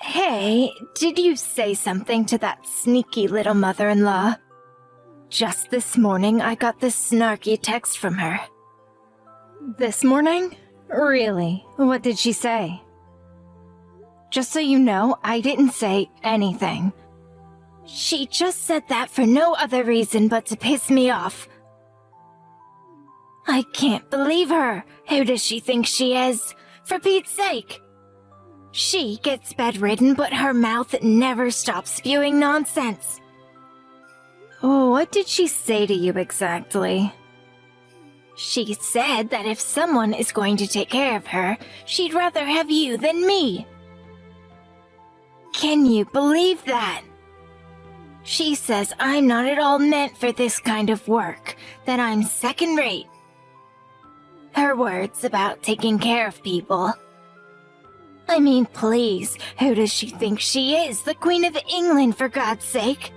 Hey, did you say something to that sneaky little mother-in-law? Just this morning, I got this snarky text from her. This morning? Really? What did she say? Just so you know, I didn't say anything. She just said that for no other reason but to piss me off. I can't believe her. Who does she think she is? For Pete's sake. She gets bedridden, but her mouth never stops spewing nonsense. What did she say to you exactly? She said that if someone is going to take care of her, she'd rather have you than me. Can you believe that? She says I'm not at all meant for this kind of work, that I'm second-rate. Her words about taking care of people. I mean, please, who does she think she is? The Queen of England, for God's sake.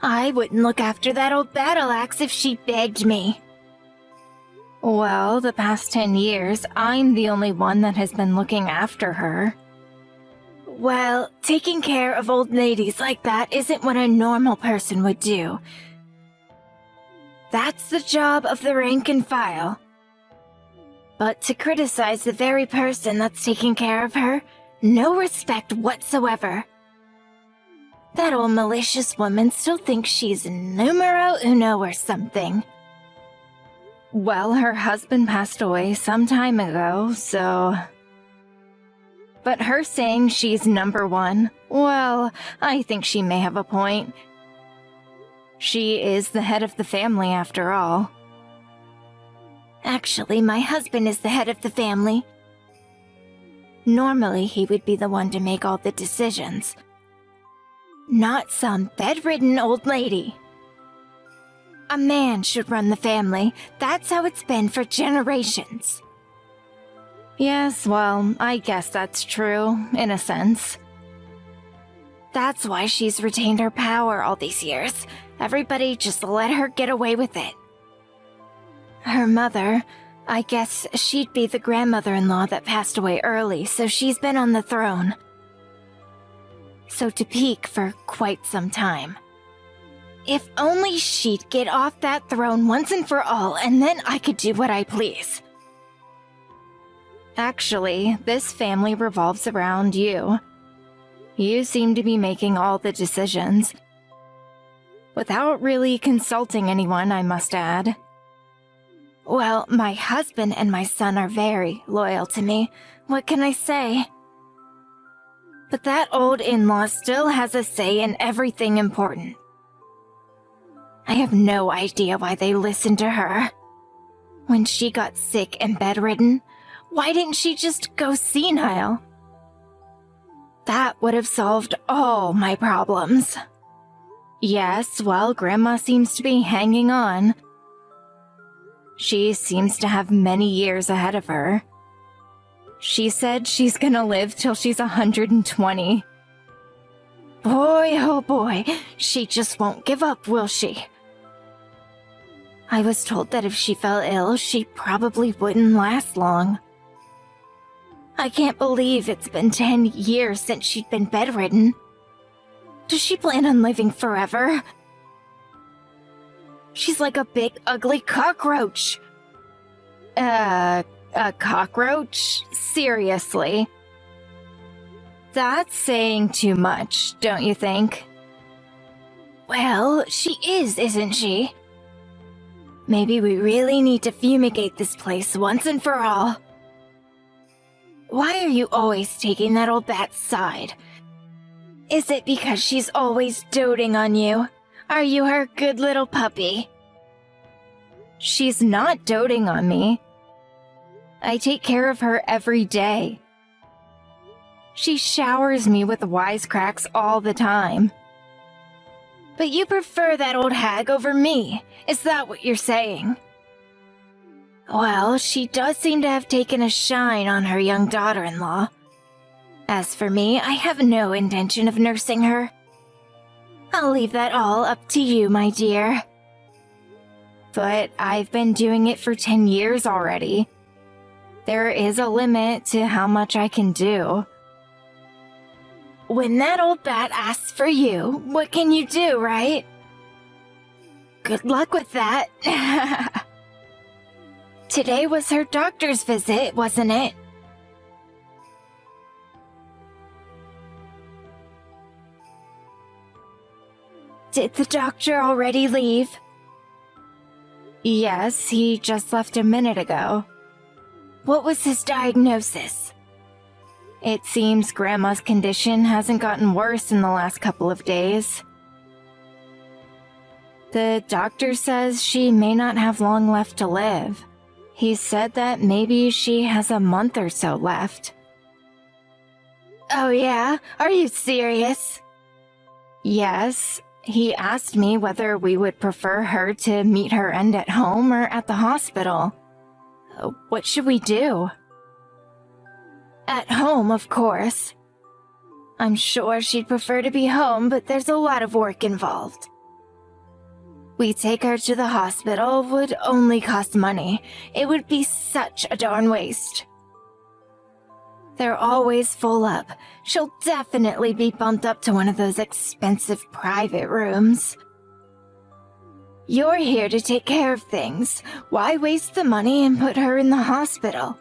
I wouldn't look after that old battle axe if she begged me. Well, the past 10 years, I'm the only one that has been looking after her. Well, taking care of old ladies like that isn't what a normal person would do. That's the job of the rank and file. But to criticize the very person that's taking care of her, no respect whatsoever. That old malicious woman still thinks she's numero uno or something. Well, her husband passed away some time ago, so... But her saying she's number one, well, I think she may have a point. She is the head of the family after all. Actually, my husband is the head of the family. Normally, he would be the one to make all the decisions. Not some bedridden old lady. A man should run the family. That's how it's been for generations. Yes, well, I guess that's true, in a sense. That's why she's retained her power all these years. Everybody just let her get away with it. Her mother, I guess she'd be the grandmother-in-law that passed away early, so she's been on the throne. So to peak for quite some time. If only she'd get off that throne once and for all, and then I could do what I please. Actually, this family revolves around you. You seem to be making all the decisions. Without really consulting anyone, I must add. Well, my husband and my son are very loyal to me. What can I say? But that old in-law still has a say in everything important. I have no idea why they listened to her. When she got sick and bedridden, why didn't she just go senile? That would have solved all my problems. Yes, well, Grandma seems to be hanging on. She seems to have many years ahead of her. She said she's gonna live till she's 120. Boy, oh boy, she just won't give up, will she? I was told that if she fell ill, she probably wouldn't last long. I can't believe it's been 10 years since she'd been bedridden. Does she plan on living forever? She's like a big, ugly cockroach. A cockroach? Seriously? That's saying too much, don't you think? Well, she is, isn't she? Maybe we really need to fumigate this place once and for all. Why are you always taking that old bat's side? Is it because she's always doting on you? Are you her good little puppy? She's not doting on me. I take care of her every day. She showers me with wisecracks all the time. But you prefer that old hag over me, is that what you're saying? Well, she does seem to have taken a shine on her young daughter-in-law. As for me, I have no intention of nursing her. I'll leave that all up to you, my dear. But I've been doing it for 10 years already. There is a limit to how much I can do. when that old bat asks for you, what can you do, right? Good luck with that. Today was her doctor's visit, wasn't it? Did the doctor already leave? Yes, he just left a minute ago. What was his diagnosis? It seems Grandma's condition hasn't gotten worse in the last couple of days. The doctor says she may not have long left to live. He said that maybe she has a month or so left. Oh yeah? Are you serious? Yes. He asked me whether we would prefer her to meet her end at home or at the hospital. What should we do? At home, of course. I'm sure she'd prefer to be home, but there's a lot of work involved. We take her to the hospital would only cost money. It would be such a darn waste. They're always full up. She'll definitely be bumped up to one of those expensive private rooms. You're here to take care of things. Why waste the money and put her in the hospital?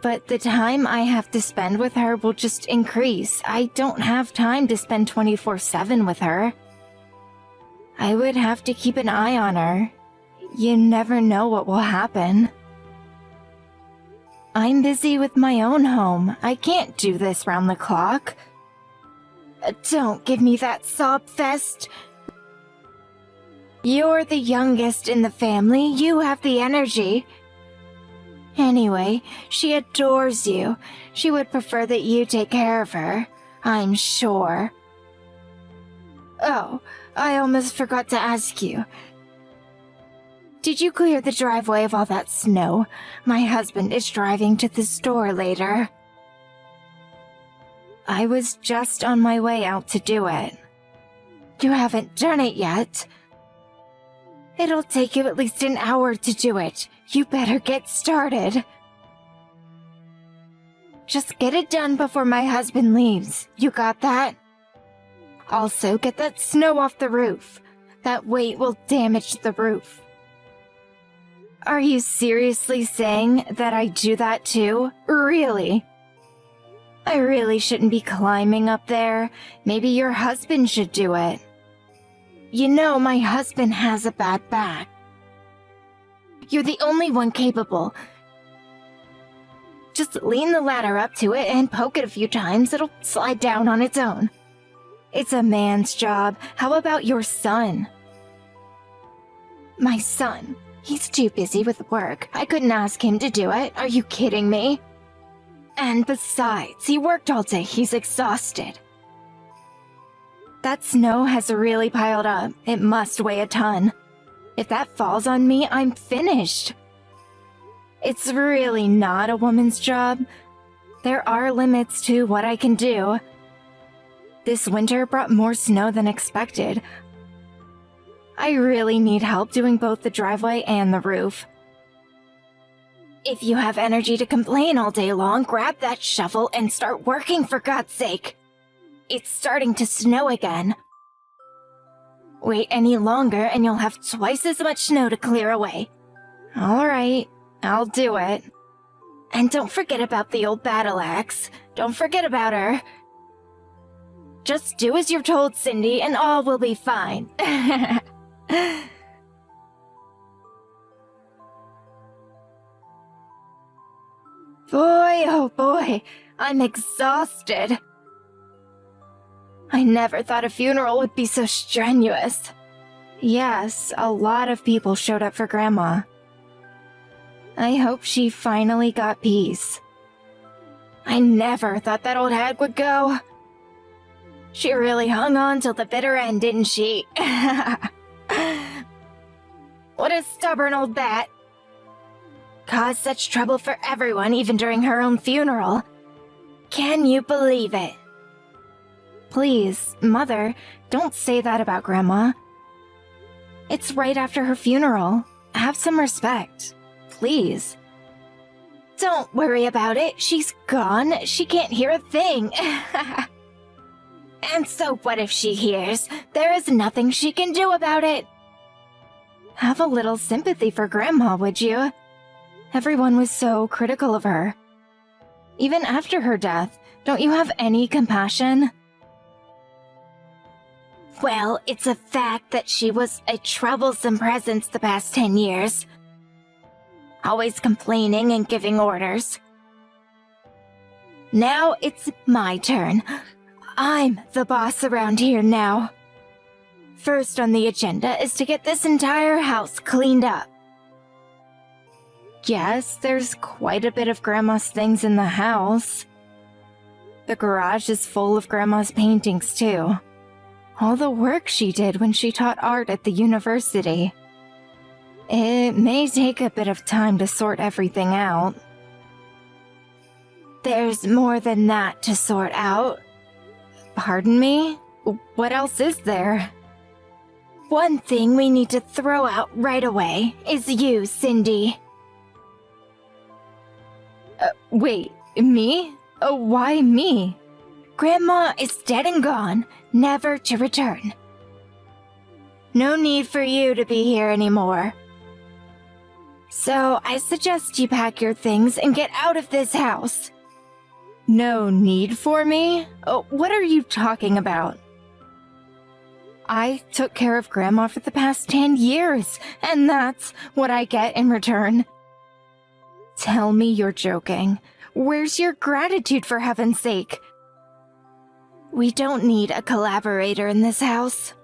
But the time I have to spend with her will just increase. I don't have time to spend 24/7 with her. I would have to keep an eye on her. You never know what will happen. I'm busy with my own home. I can't do this round the clock. Don't give me that sob fest. You're the youngest in the family. You have the energy. Anyway, she adores you. She would prefer that you take care of her, I'm sure. Oh, I almost forgot to ask you. Did you clear the driveway of all that snow? My husband is driving to the store later. I was just on my way out to do it. You haven't done it yet? It'll take you at least an hour to do it. You better get started. Just get it done before my husband leaves. You got that? Also, get that snow off the roof. That weight will damage the roof. Are you seriously saying that I do that too? Really? I really shouldn't be climbing up there. Maybe your husband should do it. You know, my husband has a bad back. You're the only one capable. Just lean the ladder up to it and poke it a few times. It'll slide down on its own. It's a man's job. How about your son? My son? He's too busy with work. I couldn't ask him to do it. Are you kidding me? And besides, he worked all day. He's exhausted. That snow has really piled up. It must weigh a ton. If that falls on me, I'm finished. It's really not a woman's job. There are limits to what I can do. This winter brought more snow than expected. I really need help doing both the driveway and the roof. If you have energy to complain all day long, grab that shovel and start working, for God's sake. It's starting to snow again. Wait any longer and you'll have twice as much snow to clear away. All right, I'll do it. And don't forget about the old battle axe. Don't forget about her. Just do as you're told, Cindy, and all will be fine. Boy, oh boy, I'm exhausted. I never thought a funeral would be so strenuous. Yes, a lot of people showed up for Grandma. I hope she finally got peace. I never thought that old hag would go. She really hung on till the bitter end, didn't she? What a stubborn old bat. Caused such trouble for everyone, even during her own funeral. Can you believe it? Please, Mother, don't say that about Grandma. It's right after her funeral. Have some respect. Please. Don't worry about it. She's gone. She can't hear a thing. And so what if she hears? There is nothing she can do about it. Have a little sympathy for Grandma, would you? Everyone was so critical of her. Even after her death, don't you have any compassion? Well, it's a fact that she was a troublesome presence the past 10 years. Always complaining and giving orders. Now it's my turn. I'm the boss around here now. First on the agenda is to get this entire house cleaned up. Yes, there's quite a bit of Grandma's things in the house. The garage is full of Grandma's paintings, too. All the work she did when she taught art at the university. It may take a bit of time to sort everything out. There's more than that to sort out. Pardon me? What else is there? One thing we need to throw out right away is you, Cindy. Wait, me? Why me? Grandma is dead and gone, never to return. No need for you to be here anymore. So I suggest you pack your things and get out of this house. No need for me? What are you talking about? I took care of Grandma for the past 10 years, and that's what I get in return. Tell me you're joking. Where's your gratitude, for heaven's sake? We don't need a collaborator in this house.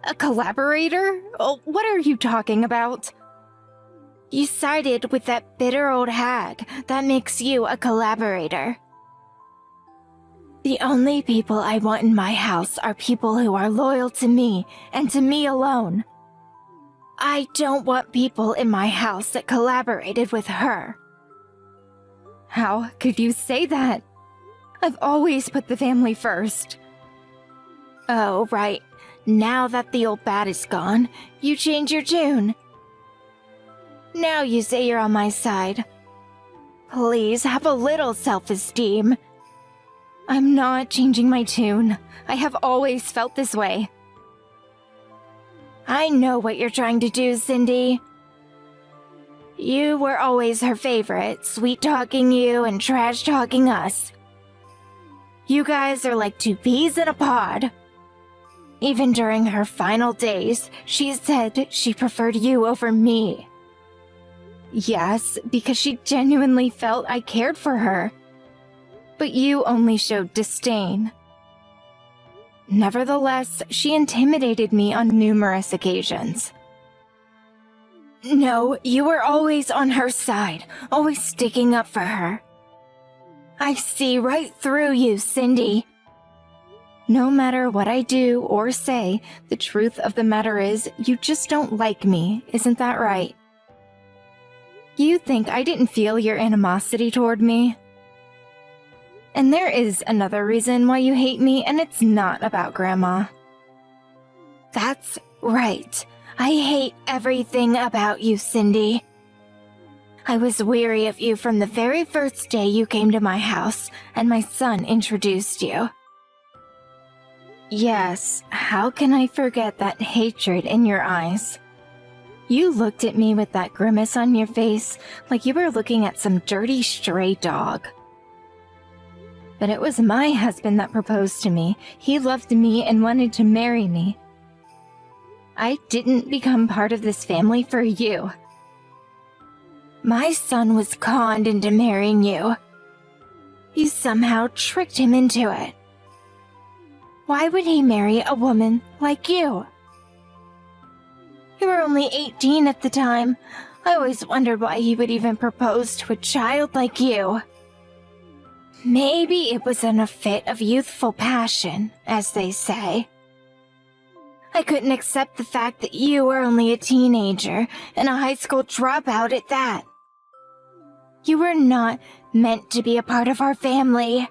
A collaborator? What are you talking about? You sided with that bitter old hag. That makes you a collaborator. The only people I want in my house are people who are loyal to me and to me alone. I don't want people in my house that collaborated with her. How could you say that? I've always put the family first. Oh, right. Now that the old bat is gone, you change your tune. Now you say you're on my side. Please have a little self-esteem. I'm not changing my tune. I have always felt this way. I know what you're trying to do, Cindy. You were always her favorite, sweet-talking you and trash-talking us. You guys are like two peas in a pod. Even during her final days, she said she preferred you over me. Yes, because she genuinely felt I cared for her. But you only showed disdain. Nevertheless, she intimidated me on numerous occasions. No, you were always on her side, always sticking up for her. I see right through you, Cindy. No matter what I do or say, the truth of the matter is, you just don't like me, isn't that right? You think I didn't feel your animosity toward me? And there is another reason why you hate me, and it's not about Grandma. That's right. I hate everything about you, Cindy. I was weary of you from the very first day you came to my house, and my son introduced you. Yes, how can I forget that hatred in your eyes? You looked at me with that grimace on your face, like you were looking at some dirty stray dog. But it was my husband that proposed to me. He loved me and wanted to marry me. I didn't become part of this family for you. My son was conned into marrying you. You somehow tricked him into it. Why would he marry a woman like you? You were only 18 at the time. I always wondered why he would even propose to a child like you. Maybe it was in a fit of youthful passion, as they say. I couldn't accept the fact that you were only a teenager and a high school dropout at that. You were not meant to be a part of our family.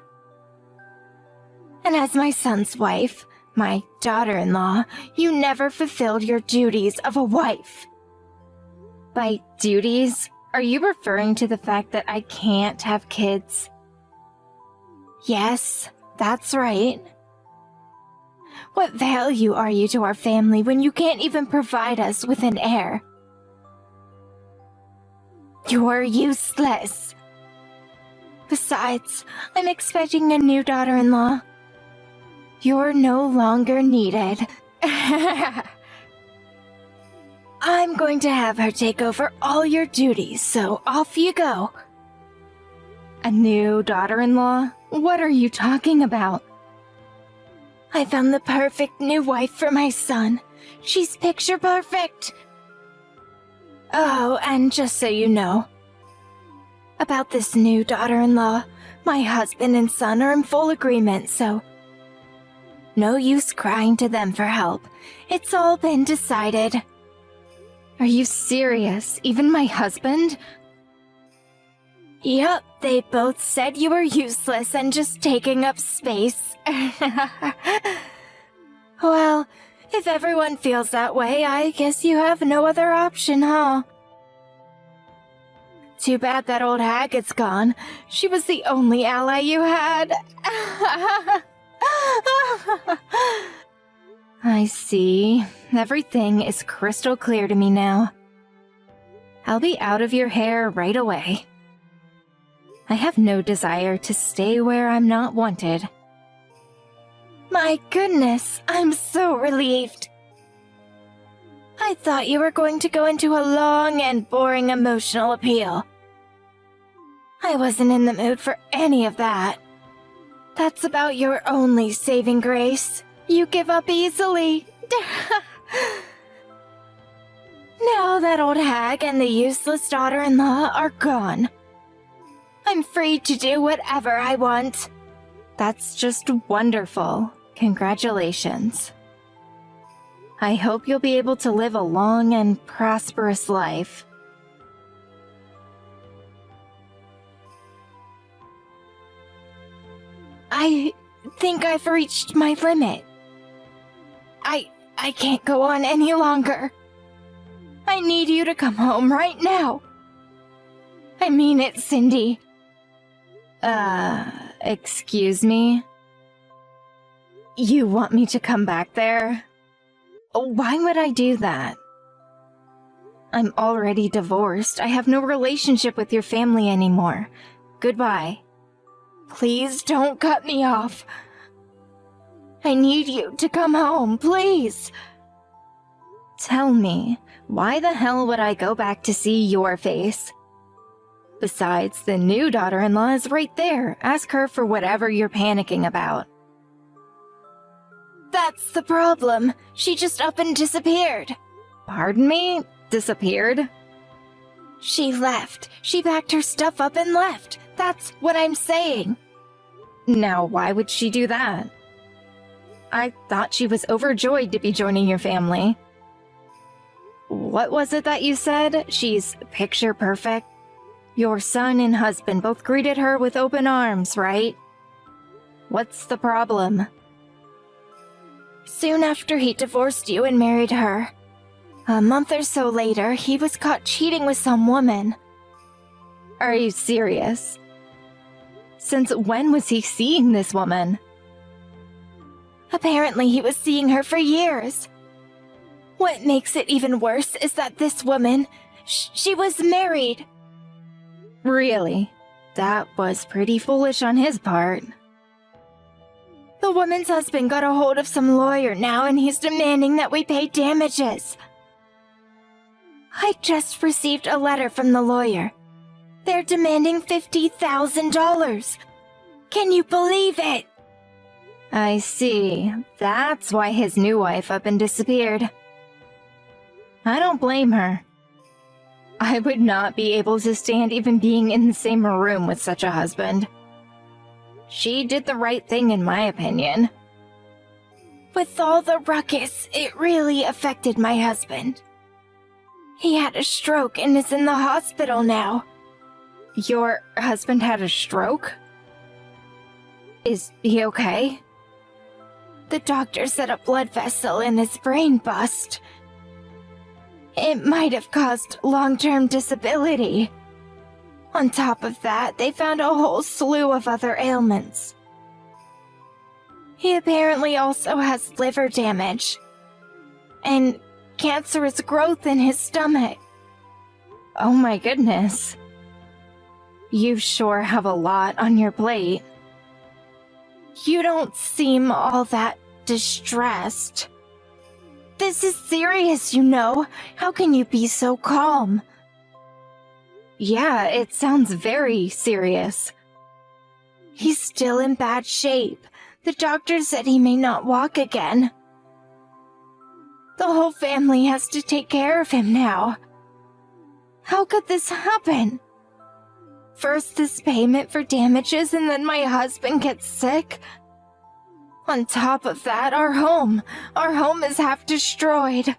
And as my son's wife, my daughter-in-law, you never fulfilled your duties of a wife. By duties, are you referring to the fact that I can't have kids? Yes, that's right. What value are you to our family when you can't even provide us with an heir? You're useless. Besides, I'm expecting a new daughter-in-law. You're no longer needed. I'm going to have her take over all your duties, so off you go. A new daughter-in-law? What are you talking about? I found the perfect new wife for my son. She's picture perfect. Oh, and just so you know, about this new daughter-in-law, my husband and son are in full agreement, so no use crying to them for help. It's all been decided. Are you serious? Even my husband? Yup, they both said you were useless and just taking up space. Well, if everyone feels that way, I guess you have no other option, huh? Too bad that old hag is gone. She was the only ally you had. I see. Everything is crystal clear to me now. I'll be out of your hair right away. I have no desire to stay where I'm not wanted. My goodness, I'm so relieved. I thought you were going to go into a long and boring emotional appeal. I wasn't in the mood for any of that. That's about your only saving grace. You give up easily. Now that old hag and the useless daughter-in-law are gone, I'm free to do whatever I want. That's just wonderful. Congratulations. I hope you'll be able to live a long and prosperous life. I think I've reached my limit. I can't go on any longer. I need you to come home right now. I mean it, Cindy. Excuse me? You want me to come back there? Why would I do that? I'm already divorced. I have no relationship with your family anymore. Goodbye. Please don't cut me off. I need you to come home, please. Tell me, why the hell would I go back to see your face? Besides, the new daughter-in-law is right there. Ask her for whatever you're panicking about. That's the problem. She just up and disappeared. Pardon me? Disappeared? She left. She packed her stuff up and left. That's what I'm saying. Now, why would she do that? I thought she was overjoyed to be joining your family. What was it that you said? She's picture perfect? Your son and husband both greeted her with open arms, right? What's the problem? Soon after he divorced you and married her, a month or so later, he was caught cheating with some woman. Are you serious? Since when was he seeing this woman? Apparently he was seeing her for years. What makes it even worse is that this woman, she was married. Really? That was pretty foolish on his part. The woman's husband got a hold of some lawyer now and he's demanding that we pay damages. I just received a letter from the lawyer. They're demanding $50,000. Can you believe it? I see. That's why his new wife up and disappeared. I don't blame her. I would not be able to stand even being in the same room with such a husband. She did the right thing in my opinion. With all the ruckus, it really affected my husband. He had a stroke and is in the hospital now. Your husband had a stroke? Is he okay? The doctor said a blood vessel in his brain bust. It might have caused long-term disability. On top of that, they found a whole slew of other ailments. He apparently also has liver damage and cancerous growth in his stomach. Oh my goodness. You sure have a lot on your plate. You don't seem all that distressed. This is serious, you know. How can you be so calm? Yeah, it sounds very serious. He's still in bad shape. The doctor said he may not walk again. The whole family has to take care of him now. How could this happen? First this payment for damages, and then my husband gets sick. On top of that, our home is half destroyed.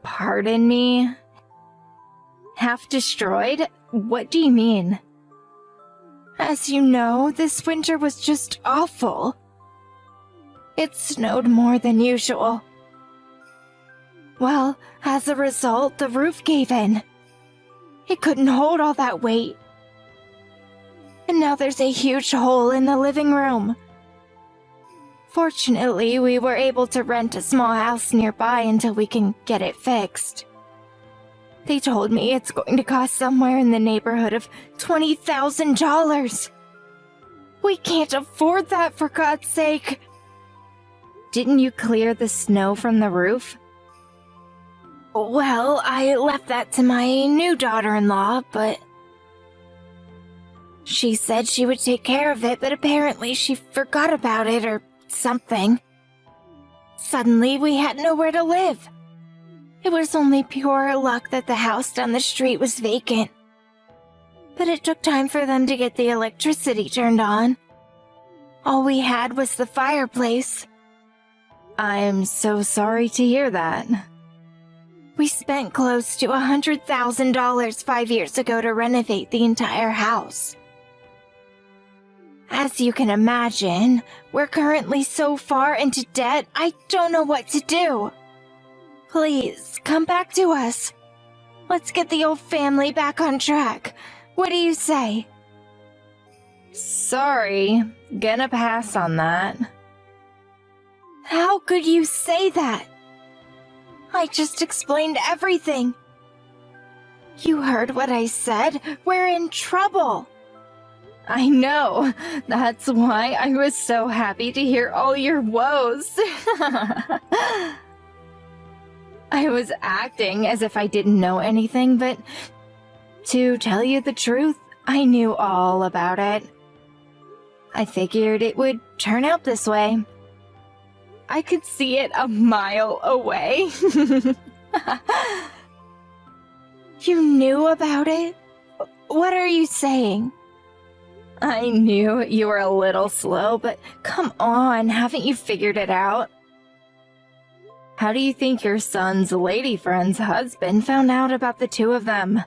Pardon me? Half destroyed? What do you mean? As you know, this winter was just awful. It snowed more than usual. Well, as a result, the roof gave in. It couldn't hold all that weight. And now there's a huge hole in the living room. Fortunately, we were able to rent a small house nearby until we can get it fixed. They told me it's going to cost somewhere in the neighborhood of $20,000. We can't afford that, for God's sake. Didn't you clear the snow from the roof? Well, I left that to my new daughter-in-law, but she said she would take care of it, but apparently she forgot about it or something. Suddenly, we had nowhere to live. It was only pure luck that the house down the street was vacant. But it took time for them to get the electricity turned on. All we had was the fireplace. I'm so sorry to hear that. We spent close to $100,000 5 years ago to renovate the entire house. As you can imagine, we're currently so far into debt, I don't know what to do. Please, come back to us. Let's get the old family back on track. What do you say? Sorry, gonna pass on that. How could you say that? I just explained everything. You heard what I said. We're in trouble. I know. That's why I was so happy to hear all your woes. I was acting as if I didn't know anything, but to tell you the truth, I knew all about it. I figured it would turn out this way. I could see it a mile away. You knew about it? What are you saying? I knew you were a little slow, but come on, haven't you figured it out? How do you think your son's lady friend's husband found out about the two of them?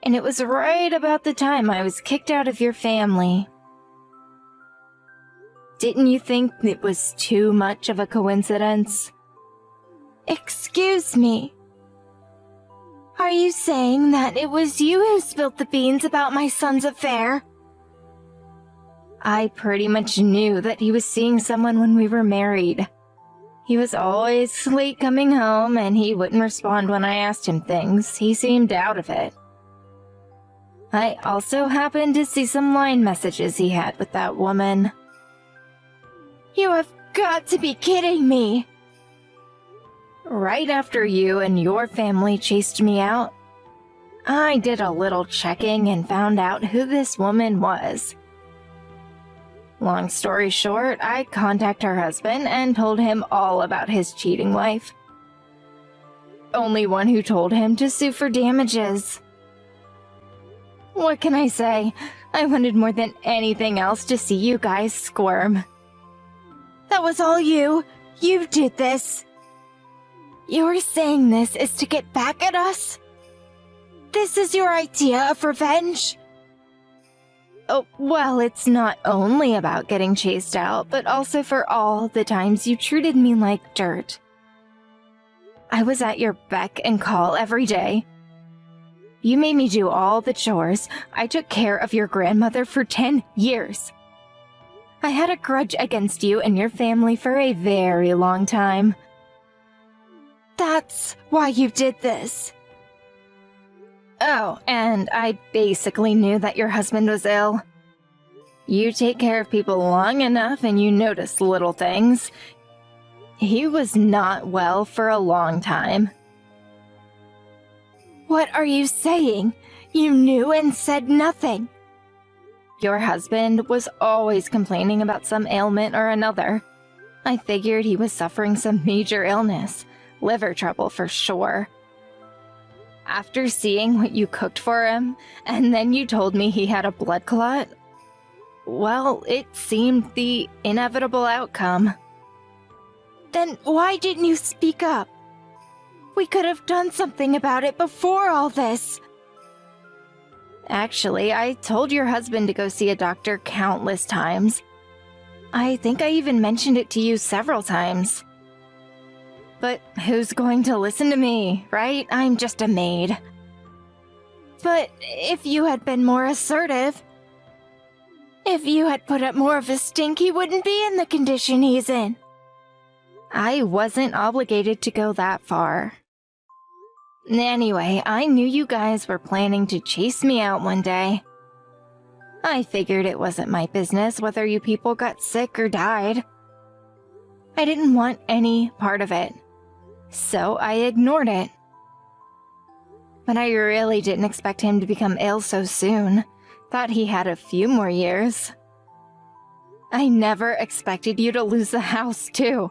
And it was right about the time I was kicked out of your family. Didn't you think it was too much of a coincidence? Excuse me. Are you saying that it was you who spilled the beans about my son's affair? I pretty much knew that he was seeing someone when we were married. He was always late coming home, and he wouldn't respond when I asked him things. He seemed out of it. I also happened to see some line messages he had with that woman. You have got to be kidding me! Right after you and your family chased me out, I did a little checking and found out who this woman was. Long story short, I contacted her husband and told him all about his cheating wife. Only one who told him to sue for damages. What can I say? I wanted more than anything else to see you guys squirm. That was all you. You did this. You're saying this is to get back at us? This is your idea of revenge? Oh, well, it's not only about getting chased out, but also for all the times you treated me like dirt. I was at your beck and call every day. You made me do all the chores. I took care of your grandmother for 10 years. I had a grudge against you and your family for a very long time. That's why you did this. Oh, and I basically knew that your husband was ill. You take care of people long enough and you notice little things. He was not well for a long time. What are you saying? You knew and said nothing. Your husband was always complaining about some ailment or another. I figured he was suffering some major illness, liver trouble for sure. After seeing what you cooked for him, and then you told me he had a blood clot, well, it seemed the inevitable outcome. Then why didn't you speak up? We could have done something about it before all this. Actually, I told your husband to go see a doctor countless times. I think I even mentioned it to you several times. But who's going to listen to me, right? I'm just a maid. But if you had been more assertive, if you had put up more of a stink, he wouldn't be in the condition he's in. I wasn't obligated to go that far. Anyway, I knew you guys were planning to chase me out one day. I figured it wasn't my business whether you people got sick or died. I didn't want any part of it, so I ignored it. But I really didn't expect him to become ill so soon. Thought he had a few more years. I never expected you to lose the house, too.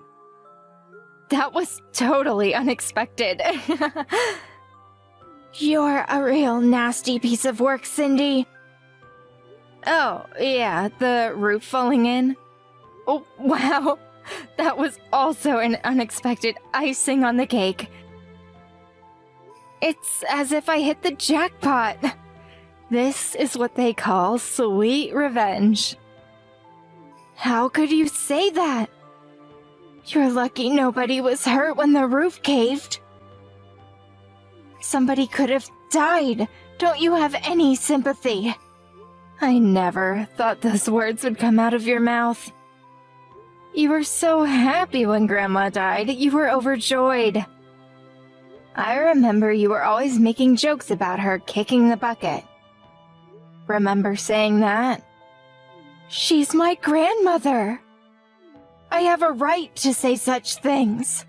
That was totally unexpected. You're a real nasty piece of work, Cindy. Oh, yeah, the roof falling in. Oh, wow. That was also an unexpected icing on the cake. It's as if I hit the jackpot. This is what they call sweet revenge. How could you say that? You're lucky nobody was hurt when the roof caved. Somebody could have died. Don't you have any sympathy? I never thought those words would come out of your mouth. You were so happy when Grandma died. You were overjoyed. I remember you were always making jokes about her kicking the bucket. Remember saying that? She's my grandmother. I have a right to say such things.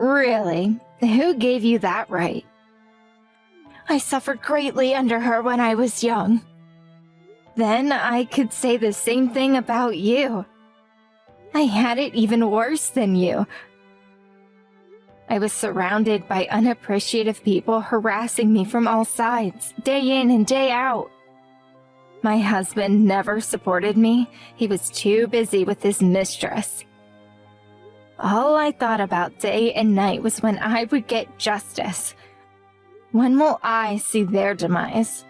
Really? Who gave you that right? I suffered greatly under her when I was young. Then I could say the same thing about you. I had it even worse than you. I was surrounded by unappreciative people harassing me from all sides, day in and day out. My husband never supported me. He was too busy with his mistress. All I thought about day and night was when I would get justice. When will I see their demise?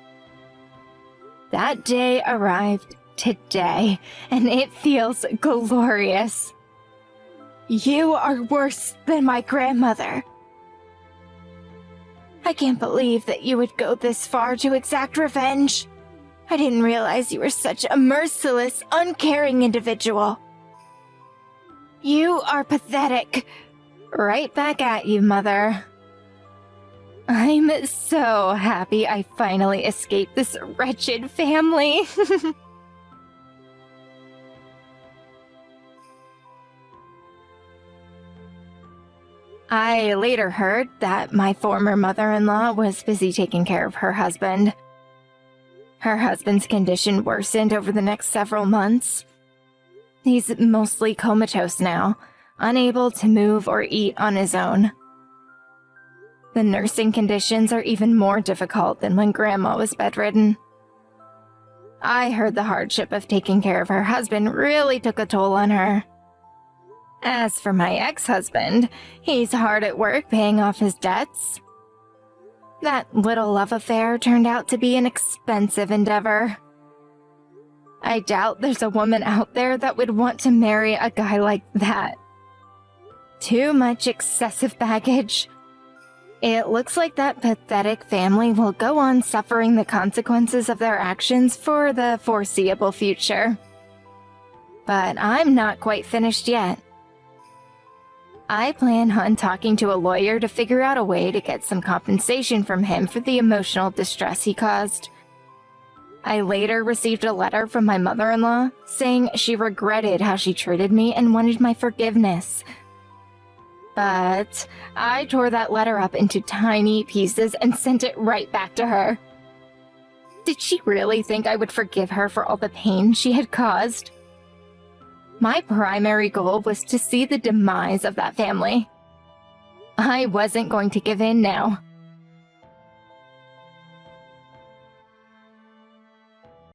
That day arrived today, and it feels glorious. You are worse than my grandmother. I can't believe that you would go this far to exact revenge. I didn't realize you were such a merciless, uncaring individual. You are pathetic. Right back at you, Mother. I'm so happy I finally escaped this wretched family. I later heard that my former mother-in-law was busy taking care of her husband. Her husband's condition worsened over the next several months. He's mostly comatose now, unable to move or eat on his own. The nursing conditions are even more difficult than when Grandma was bedridden. I heard the hardship of taking care of her husband really took a toll on her. As for my ex-husband, he's hard at work paying off his debts. That little love affair turned out to be an expensive endeavor. I doubt there's a woman out there that would want to marry a guy like that. Too much excessive baggage. It looks like that pathetic family will go on suffering the consequences of their actions for the foreseeable future. But I'm not quite finished yet. I plan on talking to a lawyer to figure out a way to get some compensation from him for the emotional distress he caused. I later received a letter from my mother-in-law saying she regretted how she treated me and wanted my forgiveness. But I tore that letter up into tiny pieces and sent it right back to her. Did she really think I would forgive her for all the pain she had caused? My primary goal was to see the demise of that family. I wasn't going to give in now.